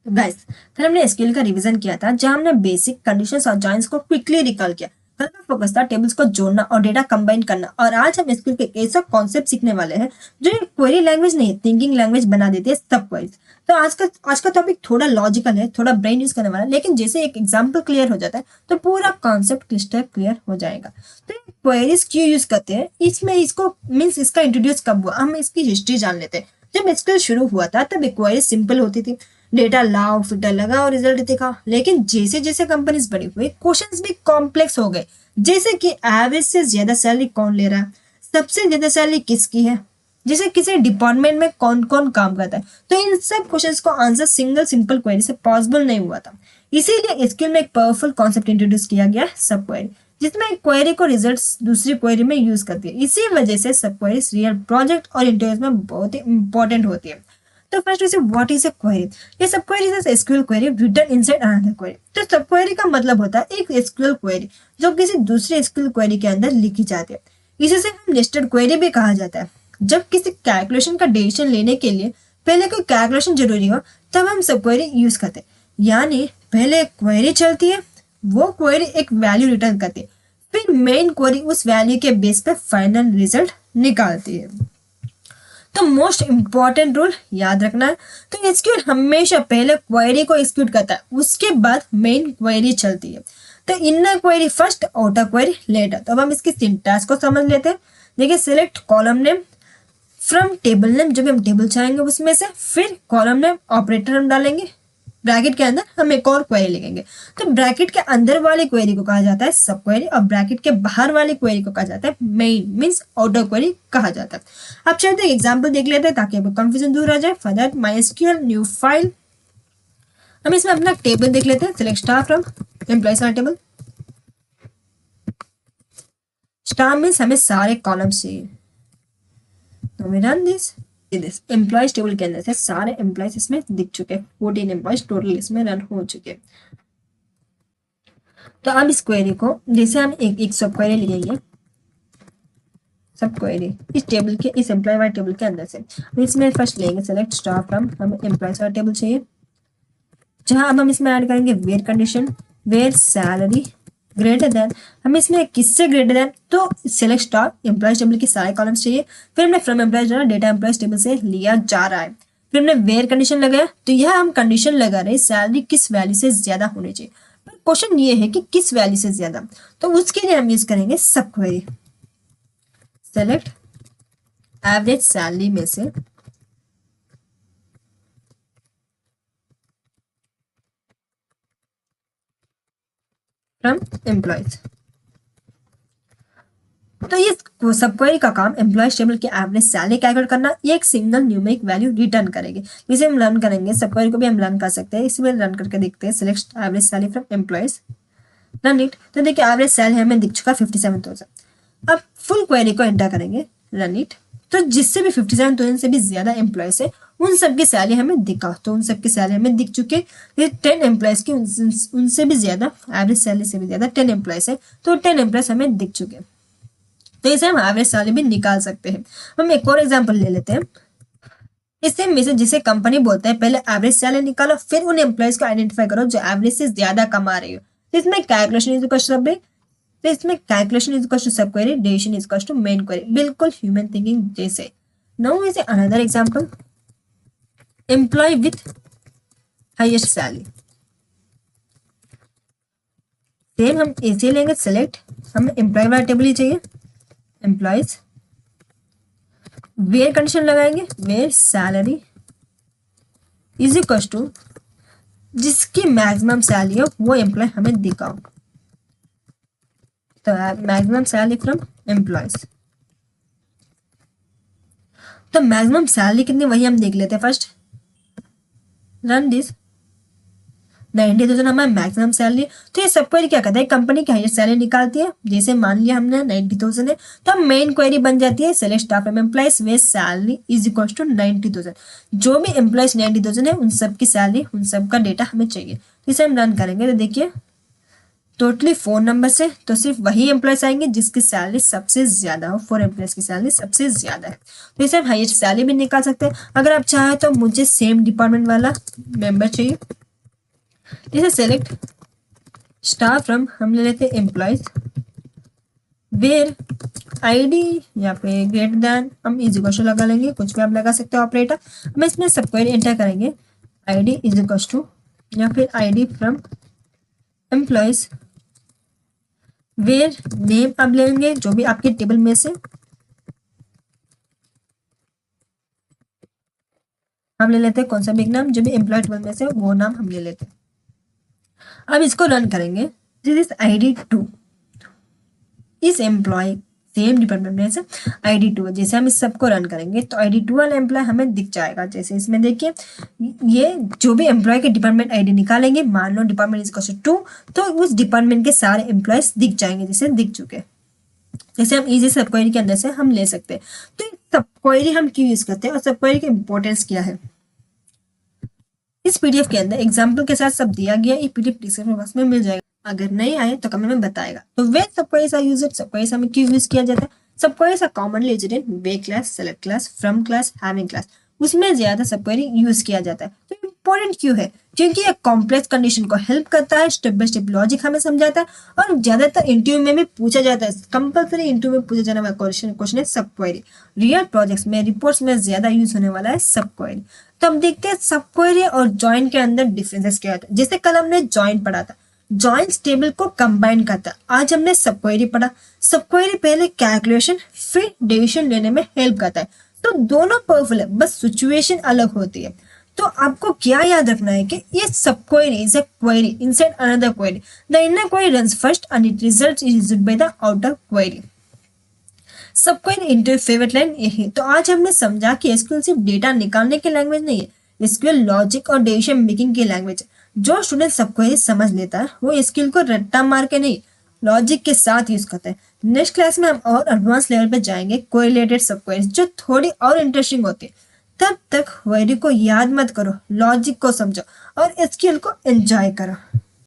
तो गाइस, कल हमने एसक्यूएल का रिवीजन किया था जहां हमने बेसिक कंडीशंस और जॉइंस को क्विकली रिकॉल किया। कल का फोकस था टेबल्स को जोड़ना और डेटा कंबाइन करना, और आज हम एसक्यूएल के ऐसा कॉन्सेप्ट सीखने वाले हैं जो एक क्वेरी लैंग्वेज नहीं, थिंकिंग लैंग्वेज बना देती है सब क्वेरीज। तो आज का टॉपिक थोड़ा लॉजिकल है, थोड़ा ब्रेन यूज करने वाला है, लेकिन जैसे एक एग्जाम्पल क्लियर हो जाता है तो पूरा कॉन्सेप्ट क्लिस्टर क्लियर हो जाएगा। तो क्वेरीज क्यों यूज करते हैं, इसमें इसको मीन्स इसका इंट्रोड्यूस कब हुआ, हम इसकी हिस्ट्री जान लेते हैं। जब एसक्यूएल शुरू हुआ था तब क्वेरी सिंपल होती थी, डेटा लाओ, फिल्टर लगाओ और रिजल्ट दिखा। लेकिन जैसे जैसे कंपनीज बड़ी हुई, क्वेश्चंस भी कॉम्प्लेक्स हो गए। जैसे कि एवरेज से ज्यादा सैलरी कौन ले रहा है, सबसे ज्यादा सैलरी किसकी है, जैसे किसी डिपार्टमेंट में कौन कौन काम करता है। तो इन सब क्वेश्चंस को आंसर सिंगल सिंपल क्वेरी से पॉसिबल नहीं हुआ था। इसीलिए एसक्यूएल में एक पावरफुल कॉन्सेप्ट इंट्रोड्यूस किया गया, सब क्वेरी, जिसमें एक क्वेरी को रिजल्ट्स दूसरी क्वेरी में यूज करती है। इसी वजह से सब क्वेरीज रियल प्रोजेक्ट और इंटरव्यूज में बहुत ही इंपॉर्टेंट होती है। तो फर्स्ट वैसे व्हाट इज अ क्वेरी? ये subquery is SQL query written inside another query. तो सब क्वेरी का मतलब होता है एक एसक्यूएल क्वेरी जो किसी दूसरे एसक्यूएल क्वेरी के अंदर लिखी जाती है। इसे हम नेस्टेड क्वेरी भी कहा जाता है। जब किसी कैलकुलेशन का डिसीजन लेने के लिए पहले कोई कैलकुलेशन जरूरी हो तब हम सब क्वेरी यूज करते हैं। यानी पहले एक क्वेरी चलती है, वो क्वेरी एक वैल्यू रिटर्न करती है, फिर मेन क्वेरी उस वैल्यू के बेस पे फाइनल रिजल्ट निकालती है। तो मोस्ट इंपॉर्टेंट रूल याद रखना है। तो एसक्यूएल हमेशा पहले क्वेरी को एग्जीक्यूट करता है, उसके बाद मेन क्वेरी चलती है। तो inner query first, outer query later. तो अब हम इसकी सिंटैक्स को समझ लेते हैं। देखिए, select column name from table name, जो भी हम टेबल चाहेंगे उसमें से, फिर कॉलम नेम ऑपरेटर हम डालेंगे, ब्रैकेट के अंदर हम एक और क्वेरी लिखेंगे। तो ब्रैकेट के अंदर वाली क्वेरी को कहा जाता है सब क्वेरी, और ब्रैकेट के बाहर वाली क्वेरी को कहा जाता है मेन मींस आउटर क्वेरी कहा जाता है। अब चलते हैं एग्जांपल देख लेते हैं ताकि कंफ्यूजन दूर हो जाए। For that MySQL new file, हम इसमें अपना टेबल देख लेते हैं। Select star from employees table. Star means हमें सारे कॉलम्स चाहिए। तो we run this employees table के अंदर से सारे एम्प्लॉयज इसमें दिख चुके हैं। 14 एम्प्लॉयज टोटल इसमें रन हो चुके हैं। तो अब इस क्वेरी को जैसे हम एक सब क्वेरी लिखेंगे, सब क्वेरी इस टेबल के, इस एम्प्लॉय वाले टेबल के अंदर से इसमें फर्स्ट लेंगे सेलेक्ट स्टार फ्रॉम, हमें एम्प्लॉयज वाला टेबल चाहिए, जहां अब हम इसमें ऐड करेंगे where condition, where salary greater than, हम इसमें किससे ग्रेटर देन, तो सेलेक्ट स्टार एम्प्लॉयज टेबल के सारे कॉलम्स चाहिए। फिर हमने from employees data employees table से लिया जा रहा है। फिर हमने वेयर कंडीशन लगाया, तो यह हम कंडीशन लगा रहे सैलरी किस वैल्यू से ज्यादा होनी चाहिए। पर क्वेश्चन ये है कि किस वैल्यू से ज्यादा, तो उसके लिए हम यूज करेंगे सब क्वेरी। सेलेक्ट एवरेज सैलरी में से फ्रॉम एम्प्लॉयज। तो ये सब क्वेरी का काम एम्प्लॉयज टेबल के एवरेज सैलरी कैलकुलेट करना, ये एक सिंगल न्यूमेरिक वैल्यू रिटर्न करेगी। जिसे हम रन करेंगे, सब क्वेरी को भी हम रन कर सकते हैं। इसमें रन करके देखते हैं। Select average salary from employees, run it. तो देखिए एवरेज सैलरी हमें दिख चुका 57,000। अब फुल क्वेरी को एंटर करेंगे, रन इट। तो जिससे भी 57,000 से भी ज्यादा एम्प्लॉयज है उन सबकी सैलरी हमें दिखा, तो उन सबकी सैलरी हमें दिख चुके। 10 एम्प्लॉयज की उनसे भी ज्यादा, एवरेज सैलरी से भी ज्यादा 10 एम्प्लॉयज है, तो 10 एम्प्लॉयज हमें दिख चुके। तो इसे हम एवरेज सैलरी भी निकाल सकते हैं। हम एक और एग्जांपल ले लेते हैं। इससे में से जिसे कंपनी बोलते हैं पहले एवरेज सैलरी निकालो, फिर उन एम्प्लॉयज को आइडेंटिफाई करो जो एवरेज से ज्यादा कमा रही हो। तो इसमें calculation is equal to sub, तो इसमें calculation is equal to subquery, decision is equal to main query, बिल्कुल ह्यूमन थिंकिंग जैसे। Now is another example, employee with highest salary. Same हम ऐसे लेंगे, सेलेक्ट, हमें एम्प्लॉय वाला टेबल ही चाहिए, एम्प्लॉयज, वेयर कंडीशन लगाएंगे, where salary is equal to जिसकी मैक्सिमम सैलरी हो वो एम्प्लॉय हमें दिखाओ। तो मैक्सिमम सैलरी फ्रॉम एम्प्लॉयज। तो मैक्सिमम सैलरी कितनी वही हम देख लेते हैं फर्स्ट, रन दिस। 90,000 हमारा मैक्सिमम सैलरी। तो ये सब क्वेरी क्या करता है, कंपनी की हाईएस्ट सैलरी निकालती है। जैसे मान लिया हमने 90,000 है, तो हम मेन क्वेरी बन जाती है select star from employees where salary is equal to 90,000। जो भी एम्प्लॉयज 90,000 है उन सब की सैलरी, उन सब का डेटा हमें चाहिए। तो इसे हम रन करेंगे तो देखिए टोटली 4 नंबर से, तो सिर्फ वही एम्प्लॉयज आएंगे जिसकी सैलरी सबसे ज्यादा हो, 4 एम्प्लॉयज की सैलरी सबसे ज्यादा है, तो इसे हम हाईएस्ट सैलरी भी निकाल सकते हैं। अगर आप चाहें तो मुझे सेम डिपार्टमेंट वाला मेंबर चाहिए, इसे सेलेक्ट स्टार फ्रॉम, हम ले लेते हैं एम्प्लॉयज वेयर आईडी, यहाँ पे ग्रेटर देन हम इज इक्वल टू लगा लेंगे, कुछ भी आप लगा सकते हो ऑपरेटर। हम इसमें सब क्वेरी एंटर करेंगे, आईडी इज इक्वल टू या फिर ID from employees where name आप लेंगे जो भी आपके टेबल में से, हम ले लेते हैं कौन सा बिग नाम, जो भी एम्प्लॉय टेबल में से वो नाम हम ले लेते हैं। अब इसको रन करेंगे, दिस इज आईडी 2, इस एम्प्लॉय सेम डिपार्टमेंट में से आईडी 2 है। जैसे हम इस सबको रन करेंगे तो आईडी 2 वाला एम्प्लॉय हमें दिख जाएगा। जैसे इसमें देखिए, ये जो भी एम्प्लॉय के डिपार्टमेंट आईडी निकालेंगे, मान लो डिपार्टमेंट इज इक्वल टू 2, तो उस डिपार्टमेंट के सारे एम्प्लॉयज दिख जाएंगे, जैसे दिख चुके। जैसे हम इजी सब क्वेरी के अंदर से हम ले सकते हैं। तो सब क्वेरी हम क्यों यूज करते हैं और सब क्वेरी की इंपॉर्टेंस क्या है, इस पीडीएफ के अंदर एग्जाम्पल के साथ सब दिया गया। ये पीडीएफ डिस्क्रिप्शन बॉक्स में मिल जाएगा, अगर नहीं आए तो कमेंट में बताएगा। तो वे subqueries are used, subqueries हमें क्यों यूज किया जाता है, subqueries are commonly used in where clause, select clause, from clause, having clause, उसमें ज्यादा सब क्वेरी यूज किया जाता है। तो इंपॉर्टेंट क्यों है, क्योंकि ये कॉम्प्लेक्स कंडीशन को हेल्प करता है, स्टेप बाय स्टेप लॉजिक हमें समझाता है, और ज्यादातर इंटरव्यू में भी पूछा जाता है, कंपल्सरी इंटरव्यू में पूछा जाने वाला क्वेश्चन है सब क्वेरी। रियल प्रोजेक्ट्स में, रिपोर्ट्स में ज्यादा यूज होने वाला है सब क्वेरी। तो हम देखते हैं सब क्वेरी और जॉइन के अंदर डिफरेंसेस क्या होता है। जैसे कल हमने जॉइन पढ़ा था, जॉइंट्स टेबल को कंबाइन करता है। आज हमने सब क्वेरी पढ़ा, सब क्वेरी पहले कैलकुलेशन फिर डिवीजन लेने में हेल्प करता है। तो दोनों पावरफुल है, बस सिचुएशन अलग होती है। तो आपको क्या याद रखना है कि ये subquery is a query inside another query, the inner query runs first and it results is by the outer query. सब क्वेरी इनटू फेवरेट लाइन यही। तो आज हमने समझा कि एसक्यूएल सिर्फ डेटा निकालने की लैंग्वेज नहीं है, एसक्यूएल लॉजिक और डिसीजन मेकिंग की लैंग्वेज है। जो स्टूडेंट सब क्वेरी समझ लेता है वो स्किल को रट्टा मार के नहीं, लॉजिक के साथ यूज करते हैं। नेक्स्ट क्लास में हम और एडवांस लेवल पे जाएंगे, कोरिलेटेड सब क्वेरीज जो थोड़ी और इंटरेस्टिंग होती है। तब तक क्वेरी को याद मत करो, लॉजिक को समझो और एसक्यूएल को एंजॉय करो।